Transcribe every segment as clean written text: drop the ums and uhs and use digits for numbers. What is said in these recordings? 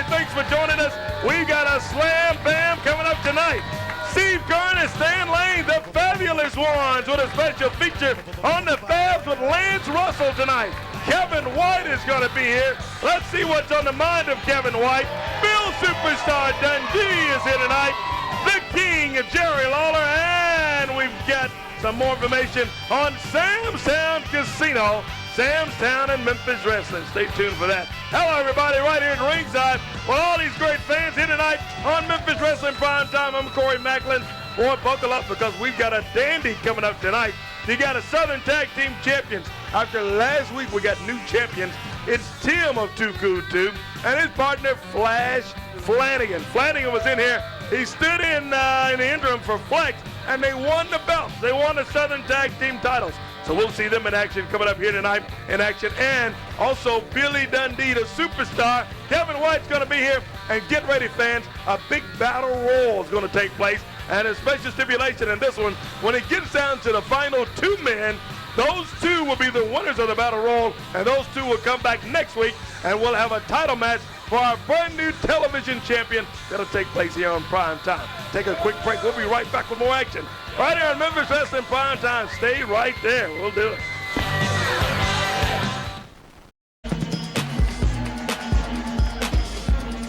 everybody. Thanks for joining us. We've got a slam bam coming up tonight. Steve Kern and Stan Lane, the fabulous ones, with a special feature on the Fabs with Lance Russell tonight. Kevin White is going to be here. Let's see what's on the mind of Kevin White. Bill Superstar Dundee is here tonight. The King of Jerry Lawler, and we've got some more information on Sam's Town Casino, Sam's Town and Memphis Wrestling. Stay tuned for that. Hello, everybody, right here at ringside with all these great fans here tonight on Memphis Wrestling Prime Time. I'm Corey Macklin. Boy, buckle up because we've got a dandy coming up tonight. You got a Southern Tag Team Champions. After last week, we got new champions. It's Tim of Too Cool 2 and his partner, Flash Flanagan. Flanagan was in here. He stood in the interim for Flex, and they won the belts. They won the Southern Tag Team titles. So we'll see them in action coming up here tonight in action. And also Billy Dundee, the superstar. Kevin White's going to be here. And get ready, fans. A big battle royal is going to take place. And a special stipulation in this one, when it gets down to the final two men, those two will be the winners of the battle royal. And those two will come back next week. And we'll have a title match for our brand new television champion. That'll take place here on Prime Time. Take a quick break. We'll be right back with more action. Right here on Memphis Wrestling Prime Time. Stay right there. We'll do it.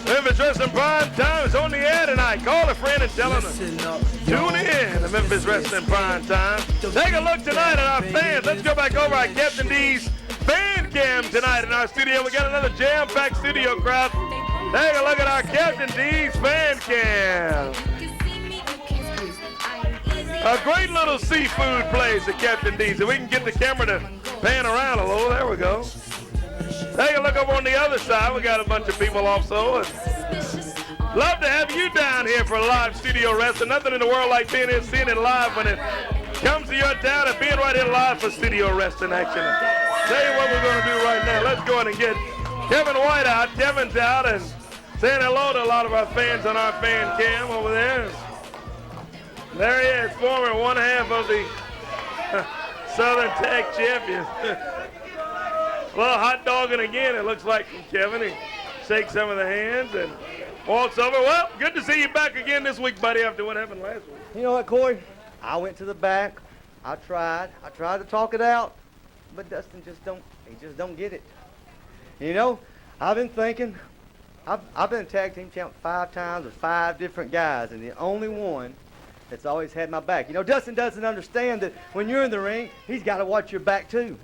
Memphis Wrestling Prime Time is on the air tonight. Call a friend and tell them to tune in to Memphis Wrestling Prime Time. Take a look tonight at our fans. Let's go back over at Captain D's fan cam tonight in our studio. We got another jam-packed studio crowd. Take a look at our Captain D's fan cam. A great little seafood place at Captain D's. If we can get the camera to pan around a little, there we go. Take a look over on the other side. We got a bunch of people also. Love to have you down here for live studio wrestling. Nothing in the world like being here, seeing it live when it comes to your town and being right here live for studio wrestling action. Tell you what we're going to do right now. Let's go ahead and get Kevin White out. Kevin's out and saying hello to a lot of our fans on our fan cam over there. There he is, former one half of the Southern Tag Champions. A little hot dogging again, it looks like, from Kevin. He shakes some of the hands and walks over. Well, good to see you back again this week, buddy, after what happened last week. You know what, Corey? I went to the back. I tried to talk it out, but Dustin just don't get it. You know, I've been thinking, I've been a tag team champ 5 times with 5 different guys, and the only one that's always had my back. You know, Dustin doesn't understand that when you're in the ring, he's got to watch your back too.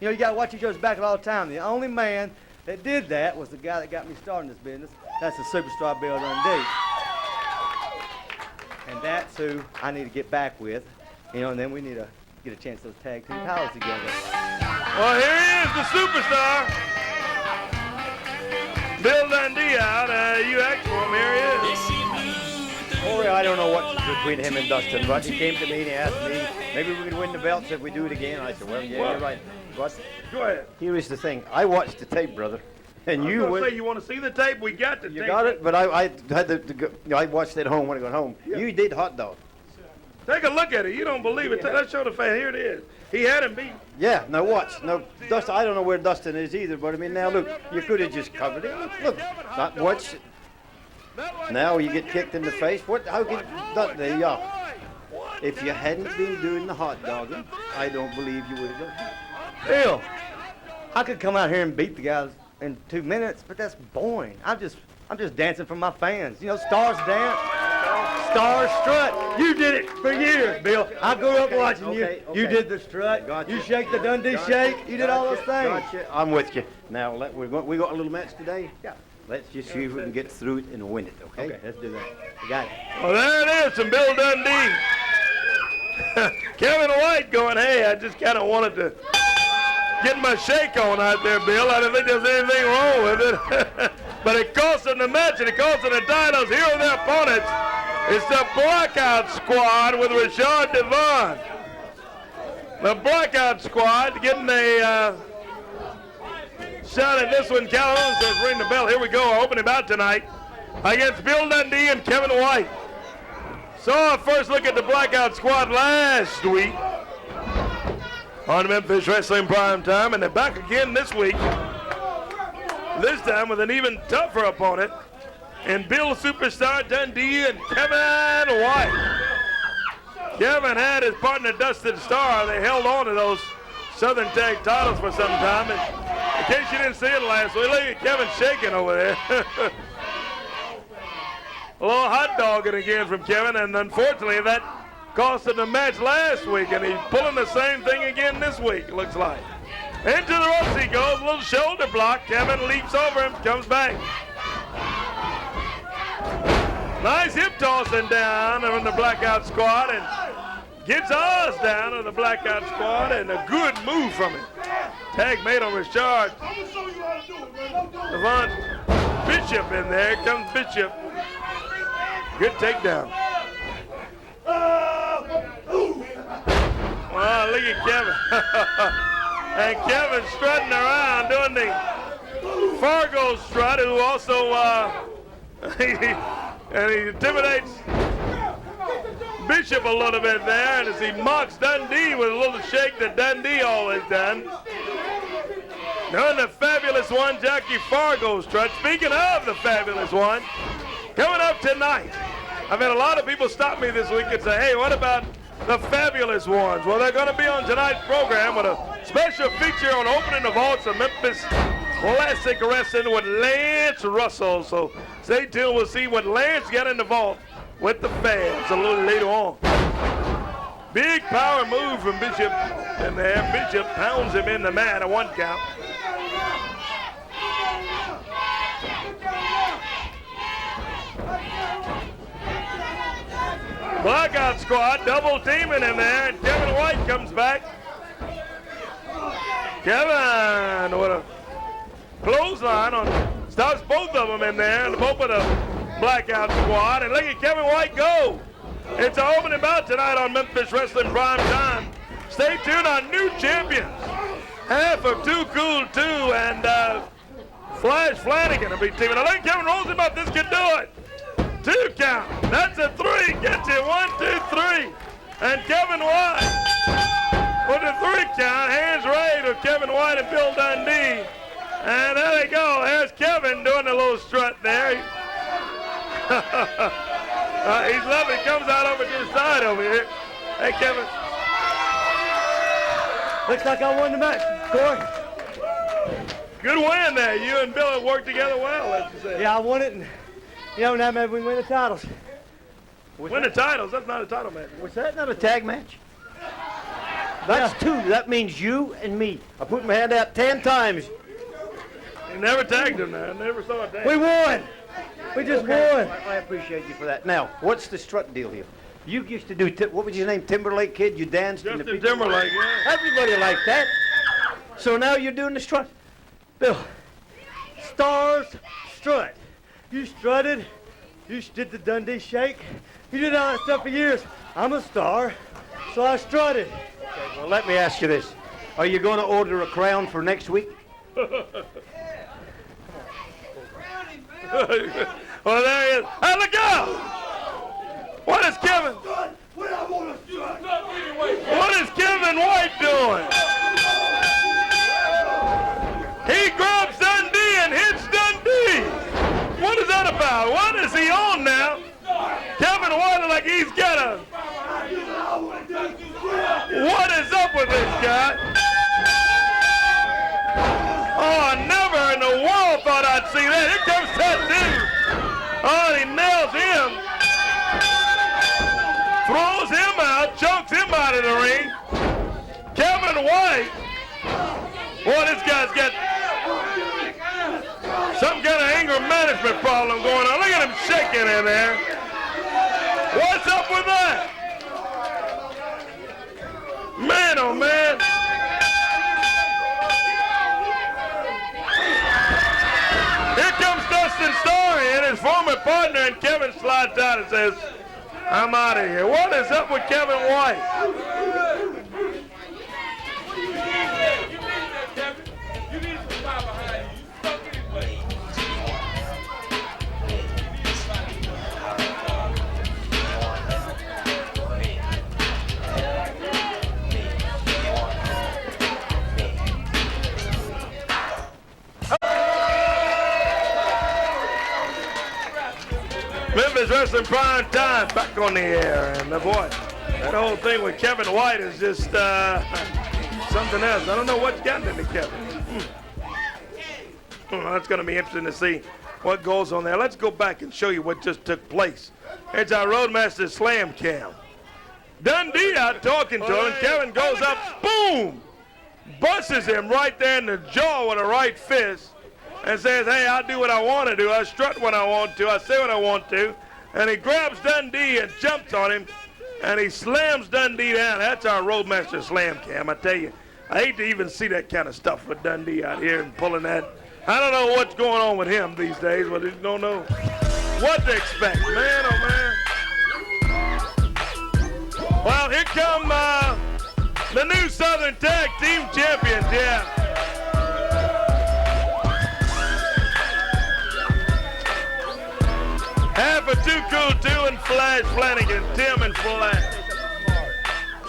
You know, you got to watch each other's back all the time. The only man that did that was the guy that got me started in this business. That's the superstar Bill Dundee. And that's who I need to get back with. You know, and then we need to get a chance those tag team titles together. Well, here he is, the superstar. Bill Dundee out. You act for him. Here he is. Corey, I don't know what's between him and Dustin, but he came to me and he asked me, maybe we could win the belts if we do it again. I said, well, yeah, you're right. But go ahead. Here is the thing. I watched the tape, brother. And you say you want to see the tape? We got the tape. You got it? But I had to go, I watched it at home when I got home. Yeah. You did hot dog. Take a look at it. You don't believe it. Let's show the fan. Here it is. He had him beat. Yeah, now watch. Now, Dustin, I don't know where Dustin is either, but I mean, now look, you could have just covered it. Look, not watch. Now you get kicked in the face. What? How can that? There you are. If you hadn't been doing the hot dogging, I don't believe you would have done it. Bill, I could come out here and beat the guys in 2 minutes, but that's boring. I'm just dancing for my fans. You know, stars dance, stars strut. You did it for years, Bill. I grew up watching you. You did the strut. Gotcha. You shake the Dundee shake. You did all those things. Gotcha. I'm with you. Now we got a little match today. Yeah. Let's just see if we can get through it and win it, okay? Okay, let's do that. You got it. Well, there it is from Bill Dundee. Kevin White going, hey, I just kind of wanted to get my shake on out there, Bill. I don't think there's anything wrong with it. But it cost them the match, and it cost them the titles. Here are their opponents. It's the Blackout Squad with Rashad Devon. The Blackout Squad getting a shot at this one. Calhoun says ring the bell. Here we go. Our opening bout tonight against Bill Dundee and Kevin White. Saw a first look at the Blackout Squad last week on Memphis Wrestling Prime Time, and they're back again this week This time with an even tougher opponent in Bill Superstar Dundee and Kevin White. Kevin had his partner Dustin Starr. They held on to those Southern Tag titles for some time. And in case you didn't see it last week, look at Kevin shaking over there. A little hot dogging again from Kevin, and unfortunately that cost him the match last week, and he's pulling the same thing again this week, it looks like. Into the ropes he goes, a little shoulder block. Kevin leaps over him, comes back. Nice hip tossing down from the Blackout Squad, and gets Oz down on the Blackout Squad, and a good move from him. Tag made on his charge. Devon Bishop in there. Here comes Bishop. Good takedown. Wow, look at Kevin. And Kevin strutting around doing the Fargo strut, who also and he intimidates Bishop a little bit there, and as he mocks Dundee with a little shake that Dundee always done. Doing the Fabulous One, Jackie Fargo strut. Speaking of the Fabulous One, coming up tonight, I've had a lot of people stop me this week and say, hey, what about the Fabulous Ones? Well, they're going to be on tonight's program with a special feature on opening the vaults of Memphis Classic Wrestling with Lance Russell. So stay tuned. We'll see what Lance got in the vault with the fans a little later on. Big power move from Bishop in there. Bishop pounds him in the mat at 1 count. Blackout Squad double teaming him there, and Kevin White comes back. Kevin with a clothesline on, stops both of them in there, and both of the Blackout Squad. And look at Kevin White go. It's an opening bout tonight on Memphis Wrestling Prime Time. Stay tuned on new champions. Half of Too Cool 2 and Flash Flanagan will be teaming. Now look at Kevin rolls him up. This can do it. 2 count. That's a 3. Gets it. 1, 2, 3. And Kevin White with the 3 count. Hands raised with Kevin White and Bill Dundee. And there they go. There's Kevin doing a little strut there. He's loving it. Comes out over to the side over here. Hey, Kevin. Looks like I won the match, Corey. Good win there. You and Bill have worked together well, let's just say. Yeah, I won it, and now maybe we can win the titles. Win the titles? That's not a title match. Was that not a tag match? That's 2. That means you and me. I put my hand out 10 times. You never tagged him there. I never saw a tag. We won. We just won. I appreciate you for that. Now, what's the strut deal here? You used to do, what was your name, Timberlake Kid? You danced in the Justin Timberlake, yeah. Everybody liked that. So now you're doing the strut. Bill, stars strut. You strutted. You did the Dundee shake. You did all that stuff for years. I'm a star, so I strutted. Okay, well, let me ask you this. Are you going to order a crown for next week? Well, there he is. Hey, look out! What is Kevin? What is Kevin White doing? He grabs Dundee and hits Dundee. What is that about? What is he on now? Kevin White like he's got a... What is up with this guy? Oh, never in the world thought I'd see that. Here comes Tattoo. Oh, he nails him. Throws him out, chokes him out of the ring. Kevin White. Boy, this guy's got some kind of anger management problem going on. Look at him shaking in there. What's up with that? Man, oh man. Here comes Dustin Story and his former partner, and Kevin slides out and says, I'm out of here. What is up with Kevin White? Memphis Wrestling Prime Time back on the air. And boy, that whole thing with Kevin White is just something else. I don't know what's gotten into Kevin. Well, it's going to be interesting to see what goes on there. Let's go back and show you what just took place. It's our Roadmaster Slam Cam. Dundee out talking to him, and Kevin goes up, boom! Busts him right there in the jaw with a right fist and says, hey, I'll do what I want to do. I strut when I want to. I say what I want to. And he grabs Dundee and jumps on him, and he slams Dundee down. That's our Roadmaster Slam Cam. I tell you, I hate to even see that kind of stuff with Dundee out here and pulling that. I don't know what's going on with him these days, but I don't know what to expect. Man, oh, man. Well, here come the new Southern Tag Team Champions, yeah. Half of Too Cool 2 and Flash Flanagan, Tim and Flash.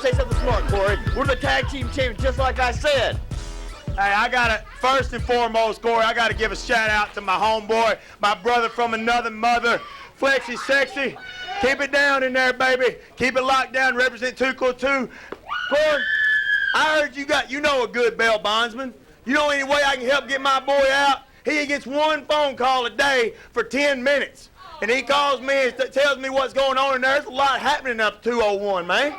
Say something smart, Corey. We're the tag team champions, just like I said. Hey, I gotta, first and foremost, Corey, I gotta give a shout out to my homeboy, my brother from another mother, Flexy Sexy. Keep it down in there, baby. Keep it locked down, represent Too Cool 2. Corey, I heard you know a good bail bondsman. You know any way I can help get my boy out? He gets one phone call a day for 10 minutes. And he calls me and tells me what's going on in there. There's a lot happening up 201, man.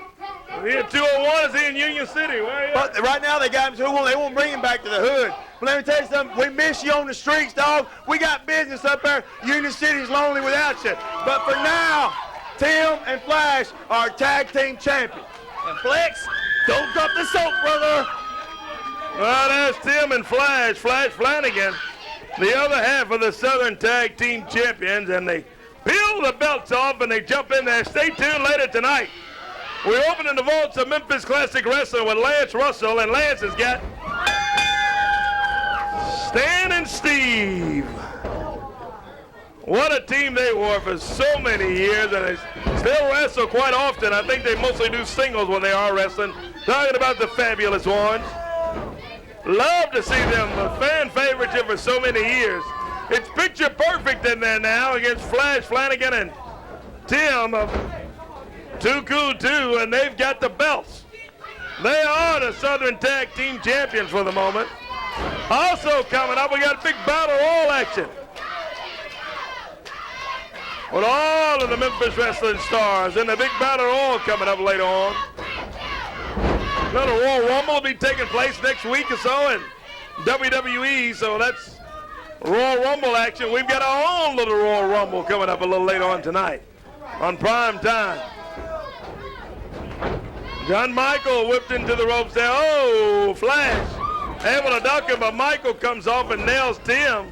He in 201, is he in Union City? Where you But right now they got him 201. They won't bring him back to the hood. But let me tell you something. We miss you on the streets, dog. We got business up there. Union City's lonely without you. But for now, Tim and Flash are tag team champions. And Flex, don't drop the soap, brother. Well, there's Tim and Flash Flanagan, the other half of the Southern Tag Team Champions, and they peel the belts off and they jump in there. Stay tuned later tonight. We're opening the vaults of Memphis Classic Wrestling with Lance Russell, and Lance has got Stan and Steve. What a team they were for so many years, and they still wrestle quite often. I think they mostly do singles when they are wrestling. Talking about the Fabulous Ones. Love to see them, a fan favorite for so many years. It's picture perfect in there now against Flash Flanagan and Tim of Too Cool 2, and they've got the belts. They are the Southern Tag Team Champions for the moment. Also coming up, we got a big battle royal action with all of the Memphis Wrestling stars, and the big battle royal coming up later on. Another Royal Rumble will be taking place next week or so in WWE, so that's Royal Rumble action. We've got our own little Royal Rumble coming up a little later on tonight on Prime Time. John Michael whipped into the ropes there. Oh, Flash able to duck him, but Michael comes off and nails Tim.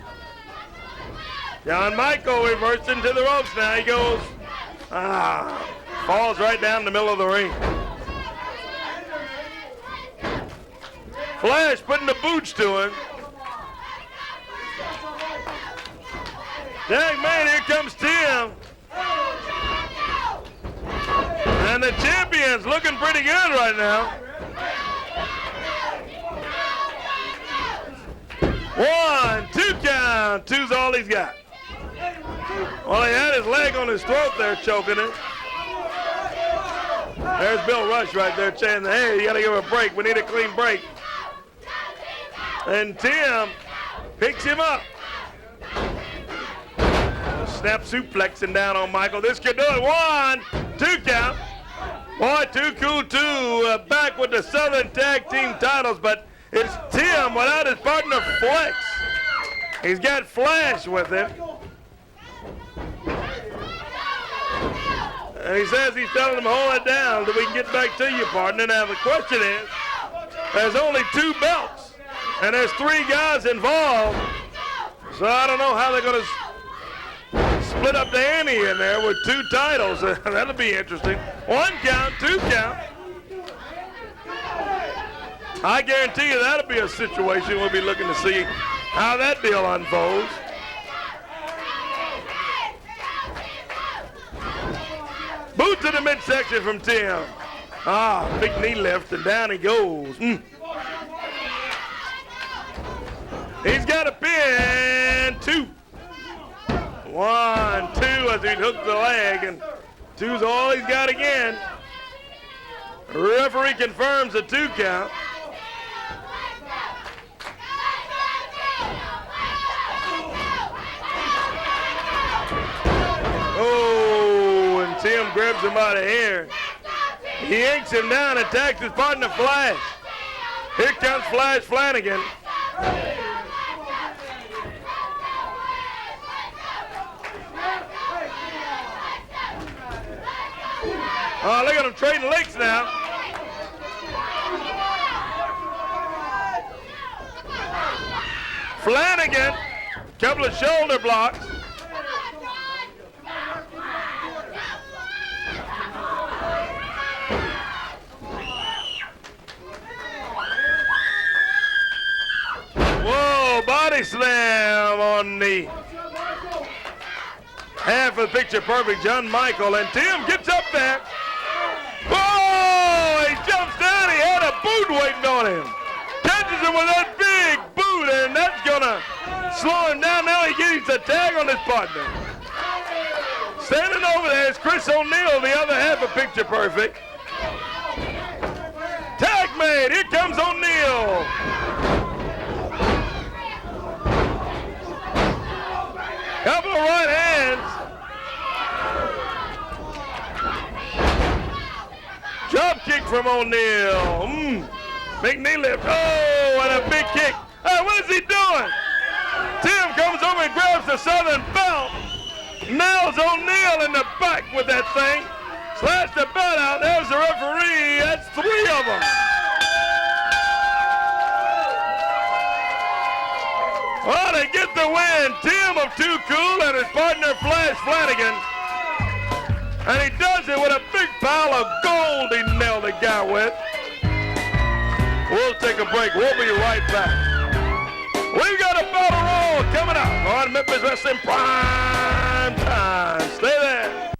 John Michael reversed into the ropes now. He goes, falls right down the middle of the ring. Flash putting the boots to him. Dang, man, here comes Tim. And the champions looking pretty good right now. 1, 2 count. 2's all he's got. Well, he had his leg on his throat there, choking it. There's Bill Rush right there saying, hey, you got to give him a break. We need a clean break. And Tim picks him up. Snap suplexing down on Michael. This could do it. 1, 2 count. Boy, Too Cool 2 back with the Southern Tag Team titles, but it's Tim without his partner Flex. He's got Flash with him. And he says he's telling him, hold it down till we can get back to you, partner. Now the question is, there's only 2 belts, and there's 3 guys involved. So I don't know how they're going to split up the ante in there with 2 titles. That'll be interesting. 1 count, 2 count. I guarantee you that'll be a situation we'll be looking to see how that deal unfolds. Boot to the midsection from Tim. Big knee lift, and down he goes. He's got a pin. 2. 1, 2, as he hooks the leg, and 2's all he's got again. Referee confirms a 2 count. Oh, and Tim grabs him by the hair. He yanks him down and attacks his partner, Flash. Here comes Flash Flanagan. Oh, look at them trading licks now. Flanagan, couple of shoulder blocks. Whoa, body slam on the half of the picture perfect, John Michael, and Tim gets up there. Whoa, he jumps down, he had a boot waiting on him. Catches him with that big boot, and that's gonna slow him down. Now he gets a tag on his partner. Standing over there is Chris O'Neal, the other half of picture perfect. Tag made, here comes O'Neal. Couple of right hands. Drop kick from O'Neal. Big knee lift. Oh, and a big kick. Hey, what is he doing? Tim comes over and grabs the Southern belt. Nails O'Neal in the back with that thing. Slash the belt out. There's the referee. That's 3 of them. Well, they get the win. Tim of Too Cool and his partner Flash Flanagan. And he does it with a big pile of gold he nailed the guy with. We'll take a break. We'll be right back. We got a battle roll coming up on Memphis Wrestling Prime Time. Stay there.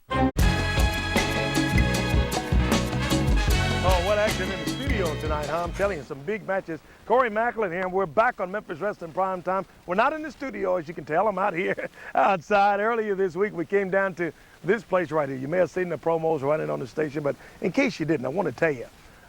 Oh, what action in the studio tonight, huh? I'm telling you, some big matches. Corey Macklin here, and we're back on Memphis Wrestling Prime Time. We're not in the studio, as you can tell. I'm out here outside. Earlier this week, we came down to this place right here. You may have seen the promos running on the station, but in case you didn't, I want to tell you.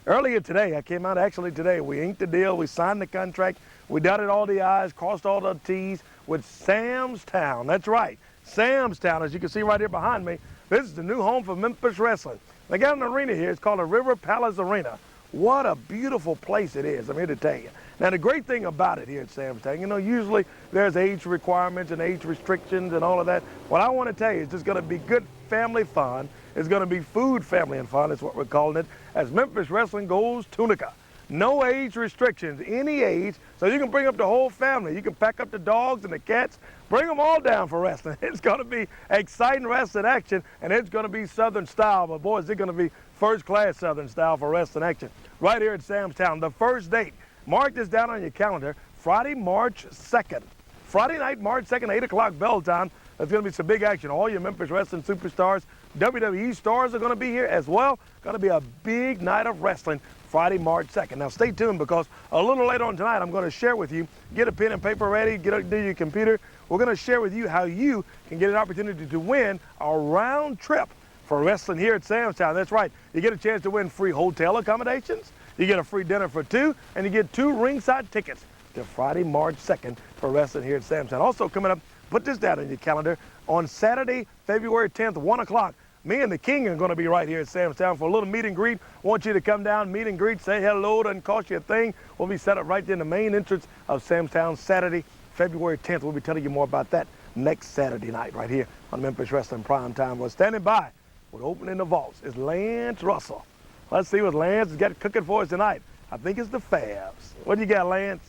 Earlier today, I came out actually today. We inked the deal. We signed the contract. We dotted all the I's, crossed all the T's with Sam's Town. That's right, Sam's Town. As you can see right here behind me, this is the new home for Memphis Wrestling. They got an arena here. It's called the River Palace Arena. What a beautiful place it is, I'm here to tell you. Now, the great thing about it here at Sam's Town, you know, usually there's age requirements and age restrictions and all of that. What I want to tell you is just going to be good family fun. It's going to be food, family, and fun. That's what we're calling it, as Memphis Wrestling goes Tunica. No age restrictions, any age, so you can bring up the whole family. You can pack up the dogs and the cats, bring them all down for wrestling. It's going to be exciting wrestling action, and it's going to be Southern style. But boys, it's going to be first-class Southern style for wrestling action right here at Sam's Town. The first date, mark this down on your calendar, Friday, March 2nd. Friday night, March 2nd, 8 o'clock bell time. There's going to be some big action. All your Memphis Wrestling superstars, WWE stars are going to be here as well. Going to be a big night of wrestling Friday, March 2nd. Now, stay tuned, because a little later on tonight, I'm going to share with you, get a pen and paper ready, do your computer. We're going to share with you how you can get an opportunity to win a round trip for wrestling here at Sam's Town. That's right. You get a chance to win free hotel accommodations, you get a free dinner for 2, and you get 2 ringside tickets to Friday, March 2nd for wrestling here at Sam's Town. Also coming up, put this down on your calendar, on Saturday, February 10th, 1 o'clock, me and the King are going to be right here at Sam's Town for a little meet and greet. Want you to come down, meet and greet, say hello, doesn't cost you a thing. We'll be set up right there in the main entrance of Sam's Town Saturday, February 10th. We'll be telling you more about that next Saturday night right here on Memphis Wrestling Prime Time. Well, standing by with opening the vaults is Lance Russell. Let's see what Lance has got cooking for us tonight. I think it's the Fabs. What do you got, Lance?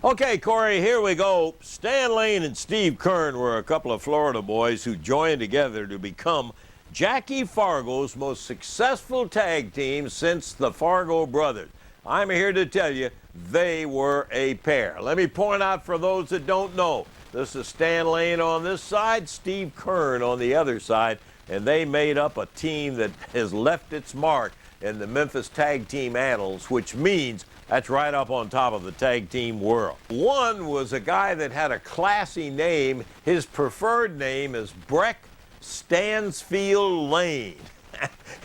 Okay, Corey, here we go. Stan Lane and Steve Kern were a couple of Florida boys who joined together to become Jackie Fargo's most successful tag team since the Fargo brothers. I'm here to tell you they were a pair. Let me point out for those that don't know, this is Stan Lane on this side, Steve Kern on the other side, and they made up a team that has left its mark in the Memphis tag team annals, which means That's right up on top of the tag team world. One was a guy that had a classy name. His preferred name is Breck Stansfield Lane.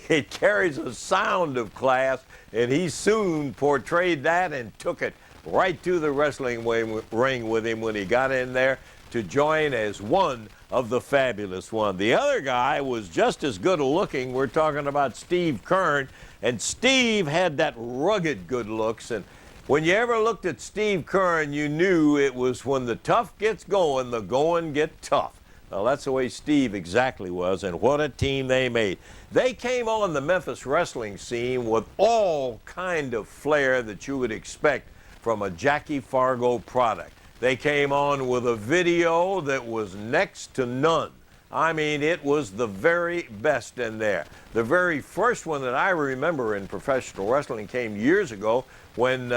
It carries a sound of class, and he soon portrayed that and took it right to the wrestling ring with him when he got in there to join as one of the Fabulous One. The other guy was just as good looking. We're talking about Steve Keirn, and Steve had that rugged good looks, and when you ever looked at Steve Keirn, you knew it was when the tough gets going, the going get tough. Well, that's the way Steve exactly was, and what a team they made. They came on the Memphis wrestling scene with all kind of flair that you would expect from a Jackie Fargo product. They came on with a video that was next to none. I mean, it was the very best in there. The very first one that I remember in professional wrestling came years ago when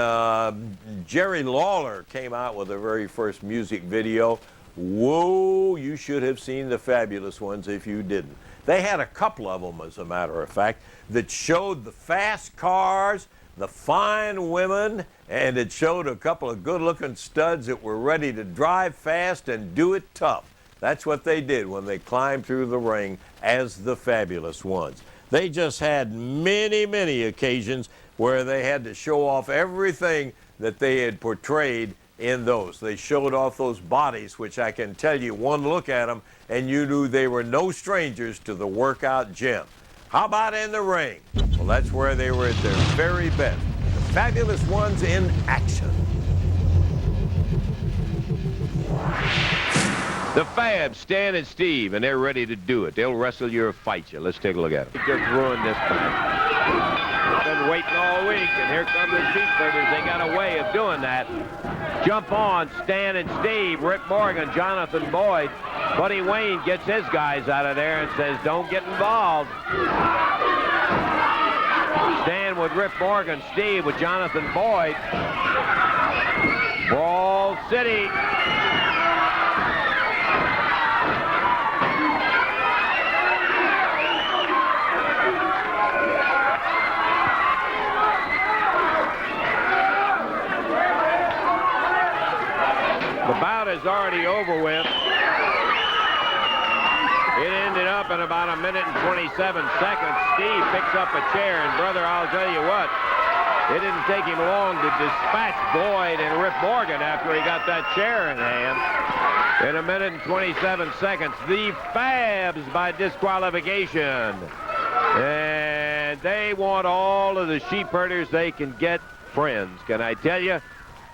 Jerry Lawler came out with the very first music video. Whoa, you should have seen the Fabulous Ones if you didn't. They had a couple of them, as a matter of fact, that showed the fast cars, the fine women, and it showed a couple of good-looking studs that were ready to drive fast and do it tough. That's what they did when they climbed through the ring as the Fabulous Ones. They just had many, many occasions where they had to show off everything that they had portrayed in those. They showed off those bodies, which I can tell you, one look at them and you knew they were no strangers to the workout gym. How about in the ring? Well, that's where they were at their very best. The Fabulous Ones in action. The Fabs, Stan and Steve, and they're ready to do it. They'll wrestle you or fight you. Let's take a look at them. Just ruined this time. Been waiting all week, and here come the Sheepherters. They got a way of doing that. Jump on, Stan and Steve, Rip Morgan, Jonathan Boyd. Buddy Wayne gets his guys out of there and says, don't get involved. Stan with Rip Morgan, Steve with Jonathan Boyd. Brawl City. The bout is already over with. It ended up in about 1 minute and 27 seconds. Steve picks up a chair, and brother, I'll tell you what, it didn't take him long to dispatch Boyd and Rip Morgan after he got that chair in hand. In 1 minute and 27 seconds, the Fabs by disqualification. And they want all of the Sheepherders they can get friends. Can I tell you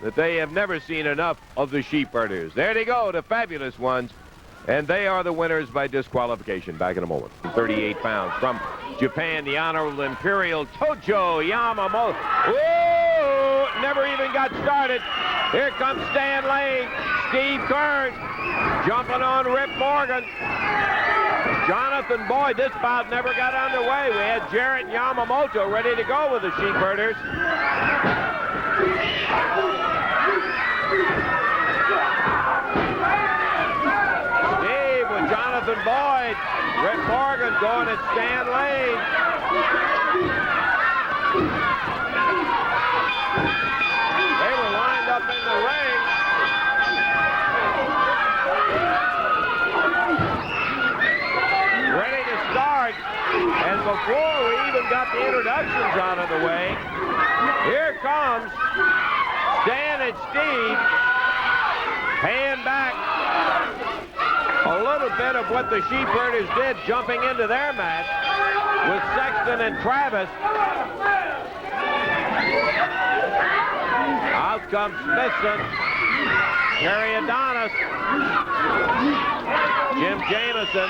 that they have never seen enough of the Sheepherders? There they go, the Fabulous Ones. And they are the winners by disqualification. Back in a moment. 38 pounds from Japan, the Honorable Imperial Tojo Yamamoto. Whoa! Never even got started. Here comes Stan Lane. Steve Keirn jumping on Rip Morgan. Jonathan Boyd. This bout never got underway. We had Jarrett Yamamoto ready to go with the Sheepherders. Jonathan Boyd, Rip Morgan going at Stan Lane. They were lined up in the ring. Ready to start. And before we even got the introductions out of the way, here comes Stan and Steve paying back a little bit of what the Sheepherders did jumping into their match with Sexton and Travis. Out comes Smithson, Terry Adonis, Jim Jameson,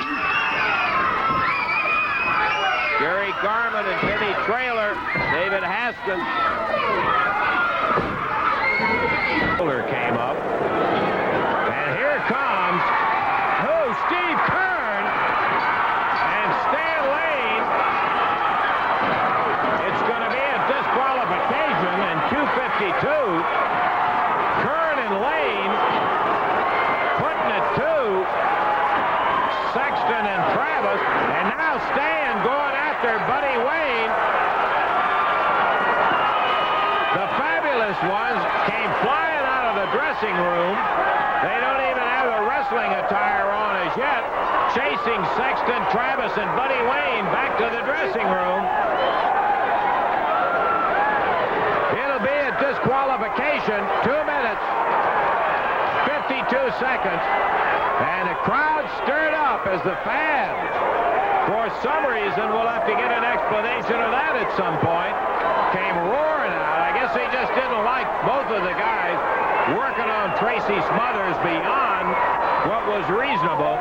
Gary Garman and Penny Traylor, David Haskins. Traylor came up, and here comes Steve Keirn and Stan Lane. It's going to be a disqualification in 252. Keirn and Lane putting it to Sexton and Travis. And now Stan going after Buddy Wayne. The Fabulous Fabulous Ones came flying out of the dressing room. They don't even have the wrestling attire on as yet. Chasing Sexton, Travis, and Buddy Wayne back to the dressing room. It'll be a disqualification. 2 minutes, 52 seconds. And the crowd stirred up as the fans, for some reason, we'll have to get an explanation of that at some point, came roaring out. I guess they just didn't like both of the guys working on Tracy Smothers beyond what was reasonable.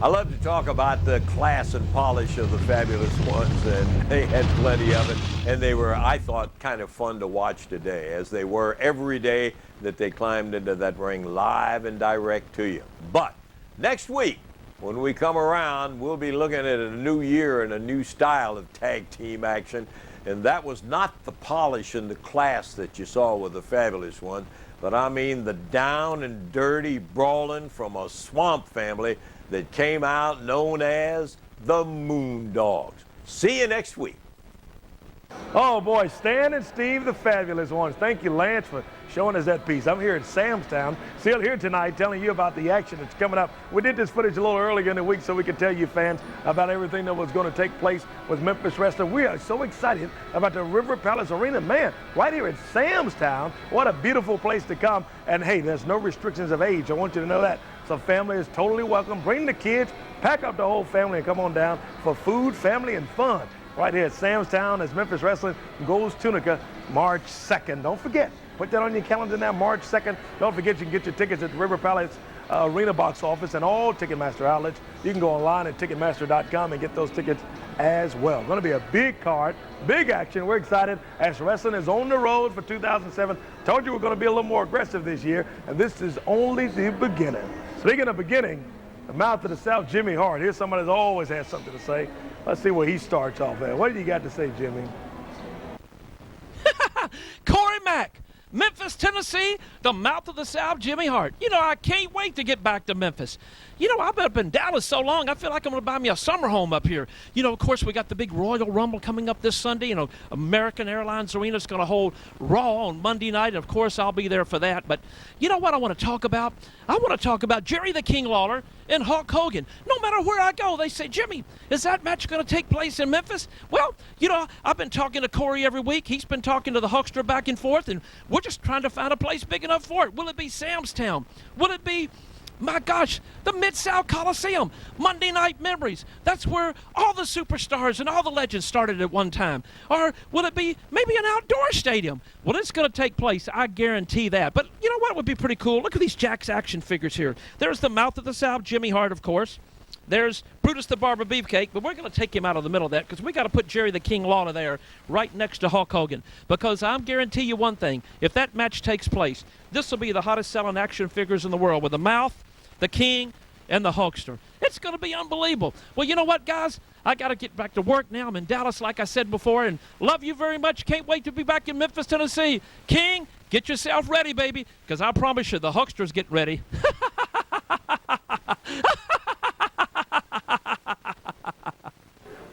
I love to talk about the class and polish of the Fabulous Ones, and they had plenty of it, and they were, I thought, kind of fun to watch today, as they were every day that they climbed into that ring live and direct to you. But next week, when we come around, we'll be looking at a new year and a new style of tag team action, and that was not the polish and the class that you saw with the Fabulous One, but I mean the down and dirty brawling from a swamp family that came out known as the Moondogs. See you next week. Oh, boy, Stan and Steve, the Fabulous Ones. Thank you, Lance, for showing us that piece. I'm here in Samstown, still here tonight, telling you about the action that's coming up. We did this footage a little earlier in the week so we could tell you fans about everything that was going to take place with Memphis Wrestling. We are so excited about the River Palace Arena. Man, right here in Samstown, what a beautiful place to come. And, hey, there's no restrictions of age. I want you to know that. So family is totally welcome. Bring the kids, pack up the whole family, and come on down for food, family, and fun. Right here at Samstown as Memphis Wrestling goes Tunica March 2nd. Don't forget, put that on your calendar now, March 2nd. Don't forget, you can get your tickets at the River Palace Arena box office and all Ticketmaster outlets. You can go online at Ticketmaster.com and get those tickets as well. Going to be a big card, big action. We're excited as wrestling is on the road for 2007. Told you we're going to be a little more aggressive this year, and this is only the beginning. Speaking of beginning, the mouth of the South, Jimmy Hart. Here's somebody that always has something to say. Let's see where he starts off at. What do you got to say, Jimmy? Corey Mack, Memphis, Tennessee, the mouth of the South, Jimmy Hart. You know, I can't wait to get back to Memphis. You know, I've been up in Dallas so long, I feel like I'm going to buy me a summer home up here. You know, of course, we got the big Royal Rumble coming up this Sunday. You know, American Airlines Arena is going to hold Raw on Monday night. And, of course, I'll be there for that. But you know what I want to talk about? I want to talk about Jerry the King Lawler and Hulk Hogan. No matter where I go, they say, Jimmy, is that match going to take place in Memphis? Well, you know, I've been talking to Corey every week. He's been talking to the Hulkster back and forth, and we're just trying to find a place big enough for it. Will it be Samstown? Will it be, my gosh, the Mid-South Coliseum? Monday Night Memories. That's where all the superstars and all the legends started at one time. Or will it be maybe an outdoor stadium? Well, it's going to take place. I guarantee that. But you know what would be pretty cool? Look at these Jack's action figures here. There's the mouth of the South, Jimmy Hart, of course. There's Brutus the Barber Beefcake, but we're going to take him out of the middle of that because we got to put Jerry the King Lawler there right next to Hulk Hogan. Because I guarantee you one thing, if that match takes place, this will be the hottest selling action figures in the world with the mouth, the King, and the Hulkster. It's going to be unbelievable. Well, you know what, guys? I got to get back to work now. I'm in Dallas, like I said before, and love you very much. Can't wait to be back in Memphis, Tennessee. King, get yourself ready, baby, because I promise you the Hulkster's get ready.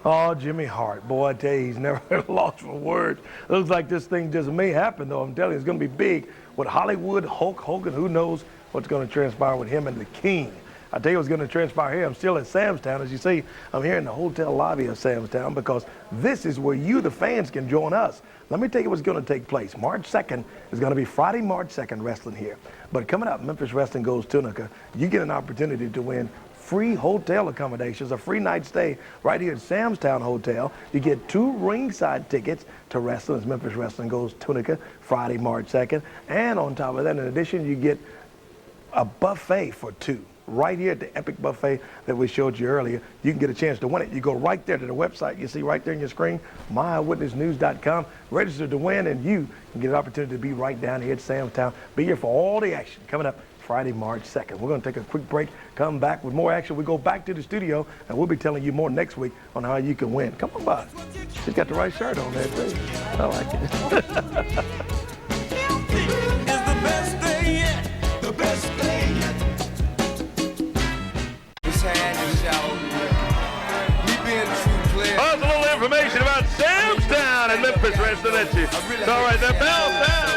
Oh, Jimmy Hart, boy, I tell you, he's never lost for words. Looks like this thing just may happen, though. I'm telling you, it's going to be big with Hollywood, Hulk Hogan. Who knows what's going to transpire with him and the King. I tell you what's going to transpire here. I'm still at Samstown. As you see, I'm here in the hotel lobby of Samstown because this is where you, the fans, can join us. Let me tell you what's going to take place. March 2nd is going to be Friday, March 2nd, wrestling here. But coming up, Memphis Wrestling goes Tunica. You get an opportunity to win free hotel accommodations, a free night stay right here at Samstown Hotel. You get 2 ringside tickets to wrestling as Memphis Wrestling goes Tunica Friday, March 2nd. And on top of that, in addition, you get a buffet for 2 right here at the Epic Buffet that we showed you earlier. You can get a chance to win it. You go right there to the website you see right there on your screen, myeyewitnessnews.com, register to win, and you can get an opportunity to be right down here at Samstown. Be here for all the action coming up Friday, March 2nd. We're going to take a quick break, come back with more action. We go back to the studio, and we'll be telling you more next week on how you can win. Come on by. She's got the right shirt on there, too. I like it. Just had to Memphis Wrestling, isn't she? It's all right. The bell's down.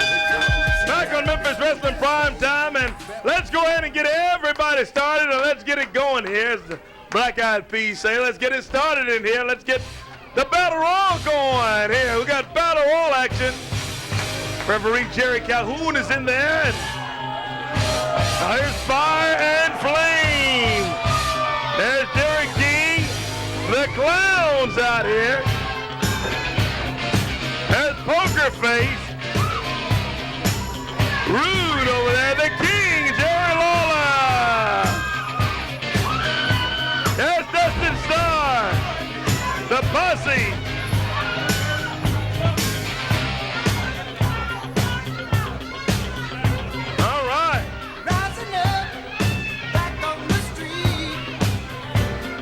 Back on Memphis Wrestling Prime Time, and let's go ahead and get everybody started, and let's get it going here. As the Black Eyed Peas say, let's get it started in here. Let's get the Battle Royal going here. We got Battle Royal action. Referee Jerry Calhoun is in there, and there's Fire and Flame. There's Jerry King. The Clowns out here. There's Poker Face. Rude over there. The King, Jerry Lawler. There's Dustin Starr. The Posse. All right. Rising up, back on the street.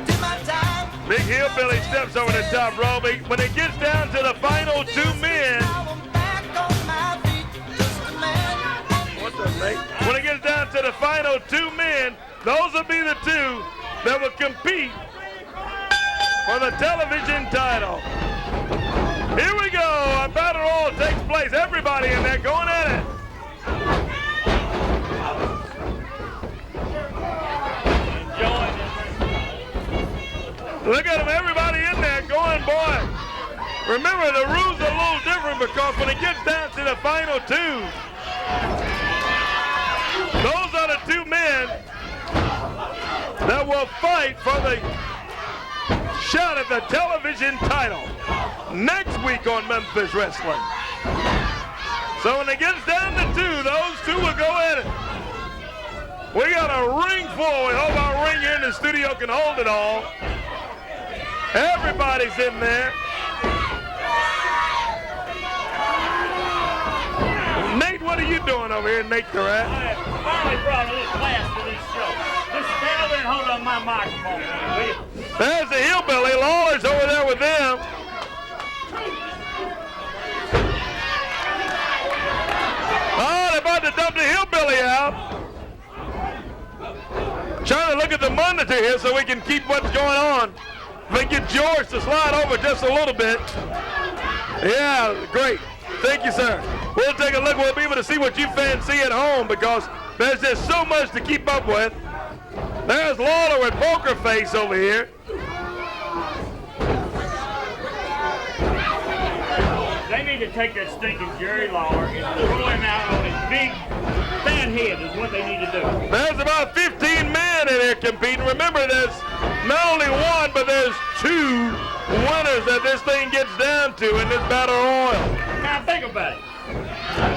Did my time. Big Hillbilly steps over the top rope. When it gets down to the final two men, Now I'm back on my feet. Just a man. what's up, mate? When it gets down to the final two men, those will be the two that will compete for the television title. Here we go. A battle royal takes place. Everybody in there going at it. Look at them, everybody in there going, boy. Remember, the rules are a little different because when it gets down to the final two, those are the two men that will fight for the shot at the television title next week on Memphis Wrestling. So when it gets down to two, those two will go at it. We got a ring full. We hope our ring here in the studio can hold it all. Everybody's in there. Nate, what are you doing over here, Nate Carrat? I finally brought a little class to this show. Just stand over and hold on my microphone, will you? There's the Hillbilly. Lawler's over there with them. Oh, they're about to dump the Hillbilly out. Trying to look at the monitor here so we can keep what's going on. If we can get George to slide over just a little bit. Yeah, great. Thank you, sir. We'll take a look. We'll be able to see what you fans see at home because there's just so much to keep up with. There's Lawler with Poker Face over here. They need to take that stinking Jerry Lawler and throw him out on his big fan head is what they need to do. There's about 15 men in here competing. Remember, there's not only one, but there's two winners that this thing gets down to in this battle royal. Now think about it.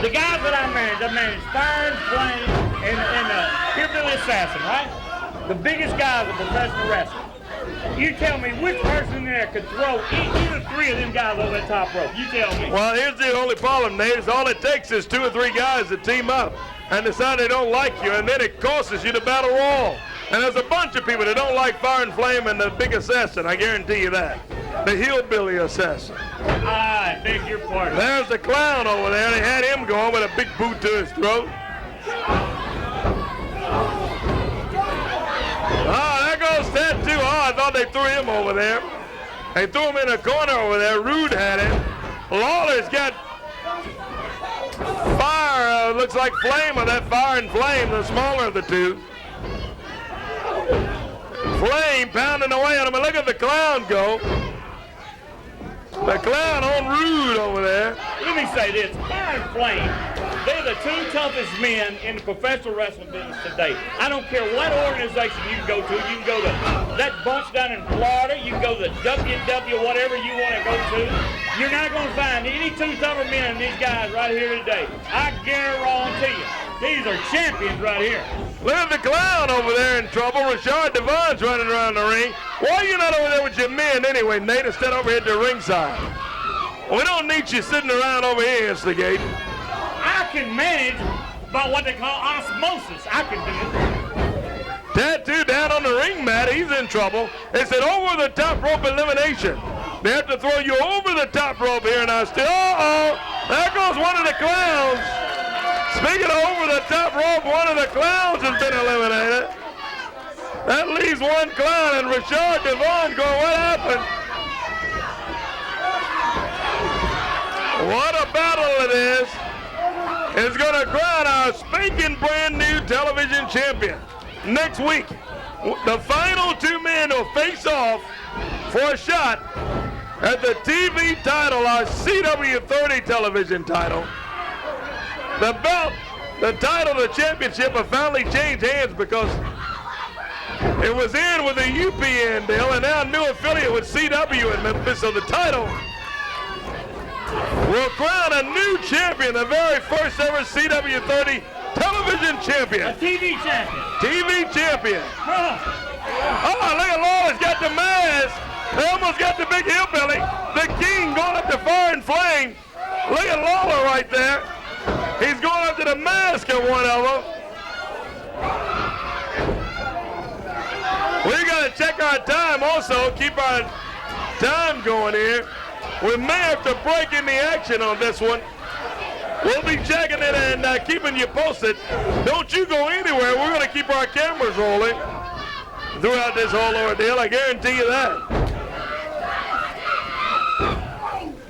The guys that I managed Fire and Flame and the Hillbilly Assassin, right? The biggest guys in professional wrestling. You tell me which person there could throw either three of them guys over that top rope. You tell me. Well, here's the only problem, Nate, is all it takes is 2 or 3 guys to team up and decide they don't like you, and then it costs you the battle royal. And there's a bunch of people that don't like Fire and Flame and the big assassin, I guarantee you that. The Hillbilly Assassin. I beg your pardon. There's the Clown over there. They had him going with a big boot to his throat. Oh, there goes Tattoo. Oh, I thought they threw him over there. They threw him in a corner over there. Rude had it. Lawler's got Fire. Looks like Flame on that Fire and Flame, the smaller of the two. Flame pounding away on him. And look at the Clown go. The Clown on Rude over there. Let me say this, Fire and Flame, they're the two toughest men in the professional wrestling business today. I don't care what organization you can go to. You can go to that bunch down in Florida. You can go to the WW, whatever you want to go to. You're not going to find any two tougher men than these guys right here today. I guarantee you. These are champions right here. Look at the Clown over there in trouble. Rashard Devon's running around the ring. Why are you not over there with your men anyway, Nate, instead over here at the ringside? We don't need you sitting around over here instigating. I can manage by what they call osmosis. I can do it. Tattoo down on the ring mat. He's in trouble. It's an over-the-top rope elimination. They have to throw you over the top rope here now. Uh-oh. There goes one of the Clowns. Speaking of over the top rope, one of the Clowns has been eliminated. That leaves one Clown, and Rashard Devon going, what happened? What a battle it is. It's going to crown our spanking brand new television champion. Next week, the final two men will face off for a shot at the TV title, our CW30 television title. The belt, the title, the championship have finally changed hands because it was in with the UPN deal and now a new affiliate with CW in Memphis. So the title will crown a new champion, the very first ever CW30 television champion. A TV champion. TV champion. Huh. Oh, look at Lawler's got the mask. They almost got the big hillbilly. The King going up to Fire and Flame. Look at Lawler right there. He's going up to the mask of one of them. We got to check our time also, keep our time going here. We may have to break in the action on this one. We'll be checking it and keeping you posted. Don't you go anywhere. We're going to keep our cameras rolling throughout this whole ordeal. I guarantee you that.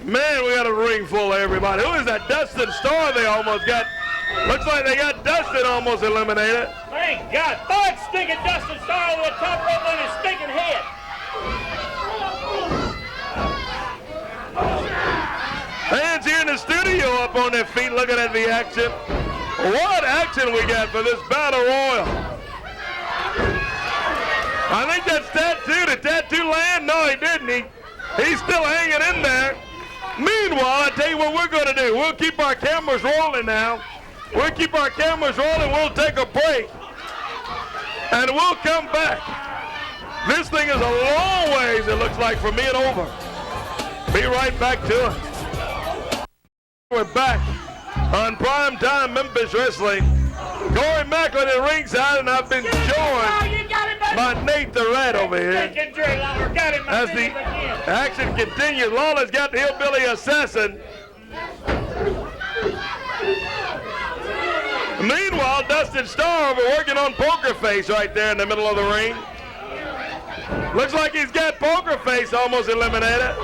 Man, we got a ring full of everybody. Who is that? Dustin Starr they almost got. Looks like they got Dustin almost eliminated. Thank God. Thug stinking Dustin Starr over the top rope on his stinking head. Fans here in the studio up on their feet looking at the action. What action we got for this Battle Royal. I think that's Tattoo. Did Tattoo land? No, he didn't. He's still hanging in there. Meanwhile, I tell you what we're going to do. We'll keep our cameras rolling now. We'll keep our cameras rolling. We'll take a break. And we'll come back. This thing is a long ways, it looks like, from being over. Be right back to it. We're back on Primetime Memphis Wrestling. Corey Macklin at ringside, and I've been joined by Nate the Rat over here. As the action continues, Lawler's got the hillbilly assassin. Meanwhile, Dustin Starr over working on Poker Face right there in the middle of the ring. Looks like he's got Poker Face almost eliminated.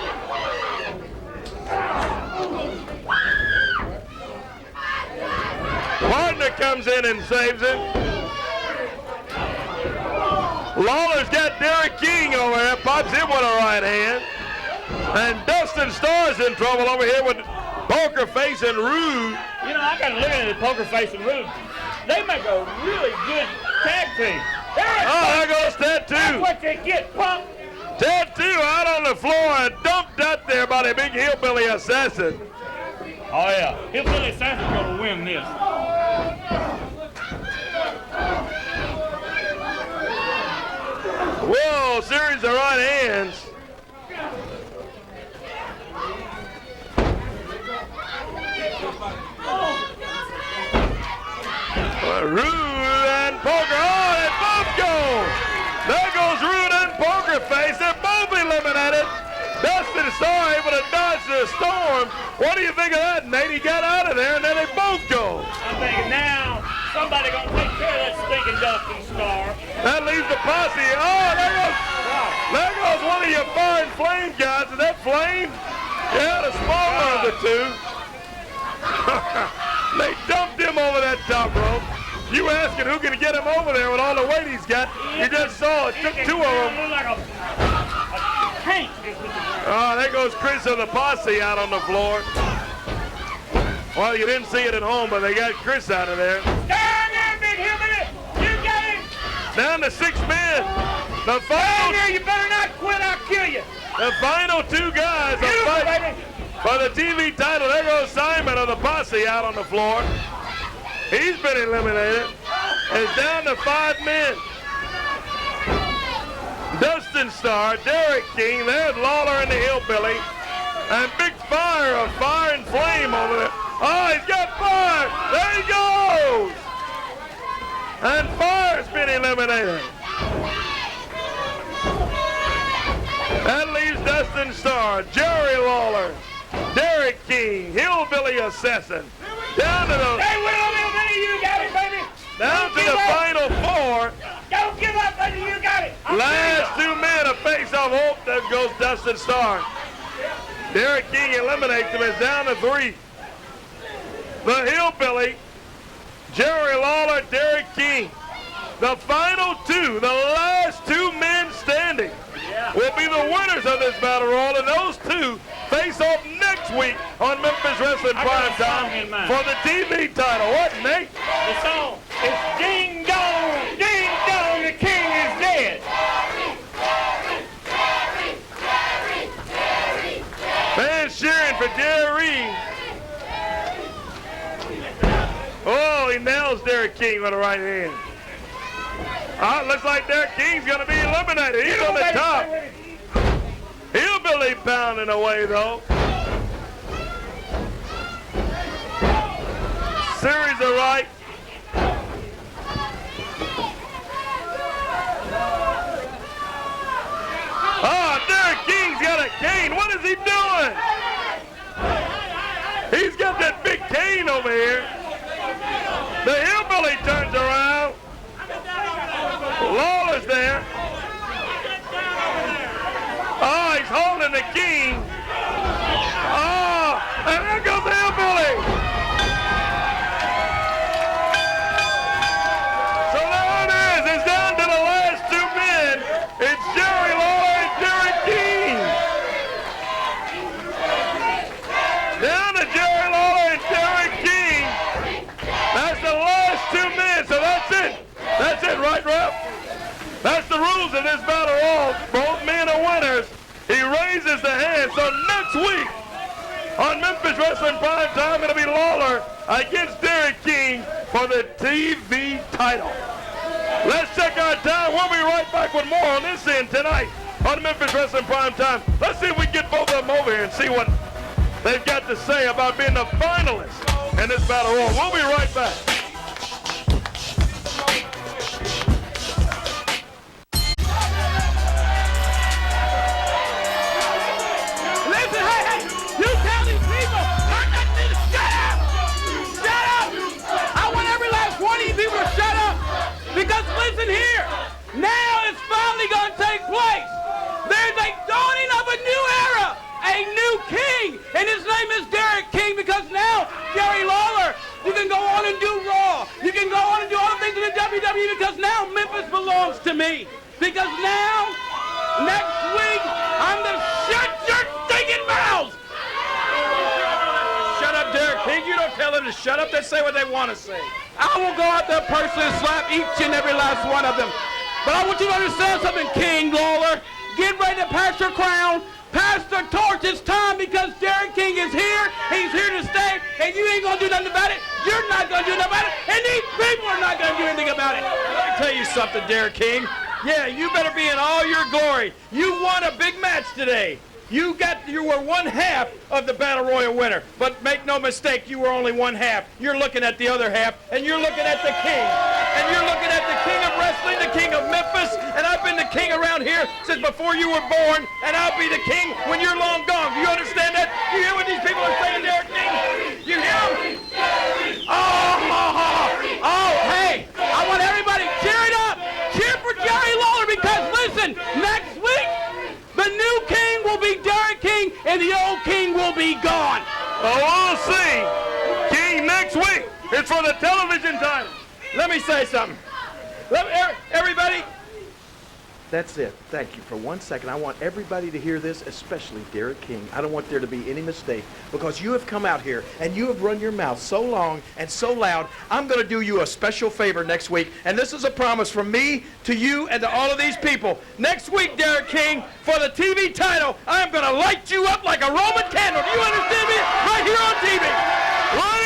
Partner comes in and saves him. Lawler's got Derek King over here, pops him with a right hand. And Dustin Starr's in trouble over here with Poker Face and Rude. You know, I got to look at the Poker Face and Rude. They make a really good tag team. There goes Tattoo. That's what they get, punk. Tattoo out on the floor and dumped out there by the big hillbilly assassin. Oh, yeah. Hillbilly Assassin's going to win this. Whoa, series of right hands. Rude and Poker. Oh, they both go. There goes Rude and Poker Face. They're both eliminated. Dustin Starr able to dodge the storm. What do you think of that, Nate? He got out of there, and then they both go. I'm thinking now somebody going to take care of that stinking Dustin Starr. That leaves the posse. Oh, there goes one of your Fire and Flame guys. Is that Flame? Yeah, the smaller of the two. They dumped him over that top rope. You asking who can get him over there with all the weight he's got. You just saw it. Took two of them. Like a tank. Oh, there goes Chris of the posse out on the floor. Well, you didn't see it at home, but they got Chris out of there. Down there, big hillbilly. You got him. Down to 6 men. The Down final, there, you better not quit. I'll kill you. the final two guys are fighting for the TV title. There goes Simon of the posse out on the floor. He's been eliminated. It's down to 5 men. Dustin Starr, Derek King, there's Lawler and the hillbilly, and Big Fire of Fire and Flame over there. Oh, he's got Fire. There he goes. And Fire's been eliminated. That leaves Dustin Starr, Jerry Lawler, Derek King, Hillbilly Assassin. Down to the... Hey, Will Hillbilly, you got it, baby. Down to the final 4. Don't give up, baby, you got it. Last 2 men to face off. Oh, there goes Dustin Starr. Derek King eliminates him. It's down to 3. The Hillbilly, Jerry Lawler, Derek King. The final 2, the last 2 men standing, will be the winners of this battle royal, and those 2 face off next week on Memphis Wrestling Primetime for the TV title. What, Nate? The song is Ding Dong, the king is dead. Fans cheering for Jerry. Oh, he nails Derek King with the right hand. Looks like Derek King's going to be eliminated. He's on the top. Hillbilly pounding away, though. Series of right. Derek King's got a cane. What is he doing? He's got that big cane over here. The Hillbilly turns around. Lawler's there. Oh, he's holding the king. Oh, and there goes the Hillbilly. So there it is. It's down to the last 2 men. It's Jerry Lawler and Derek King. Down to Jerry Lawler and Derek King. That's the last 2 men. So that's it. That's it, right, Rep? That's the rules of this battle royal. Both men are winners. He raises the hand. So next week on Memphis Wrestling Primetime, it'll be Lawler against Derek King for the TV title. Let's check our time. We'll be right back with more on this end tonight on Memphis Wrestling Primetime. Let's see if we can get both of them over here and see what they've got to say about being the finalists in this battle royal. We'll be right back. Because listen here, now it's finally going to take place. There's a dawning of a new era, a new king, and his name is Derek King, because now, Jerry Lawler, you can go on and do Raw. You can go on and do all the things in the WWE, because now Memphis belongs to me. Because now, next week, I'm the shut your stinking mouths. Shut up, Derek King. You don't tell them to shut up. They say what they want to say. I will go out there personally and slap each and every last one of them. But I want you to understand something, King Lawler. Get ready to pass your crown. Pass the torch. It's time, because Derek King is here. He's here to stay. And you ain't going to do nothing about it. You're not going to do nothing about it. And these people are not going to do anything about it. Let me tell you something, Derek King. Yeah, you better be in all your glory. You won a big match today. You were 1/2 of the Battle Royal winner, but make no mistake, you were only 1/2. You're looking at the other half, and you're looking at the king. And you're looking at the king of wrestling, the king of Memphis, and I've been the king around here since before you were born, and I'll be the king when you're long gone. Do you understand that? You hear what these people are saying, Derek King? You hear them? Oh, hey, I want everybody cheering up. Cheer for Jerry Lawler, because listen, next week, the new king will be Derek King, and the old king will be gone. Oh, we'll see. King next week. It's for the television title. Let me say something. Everybody. That's it. Thank you. For 1 second, I want everybody to hear this, especially Derek King. I don't want there to be any mistake, because you have come out here and you have run your mouth so long and so loud. I'm going to do you a special favor next week, and this is a promise from me to you and to all of these people. Next week, Derek King, for the TV title, I'm going to light you up like a Roman candle. Do you understand me? Right here on TV. Right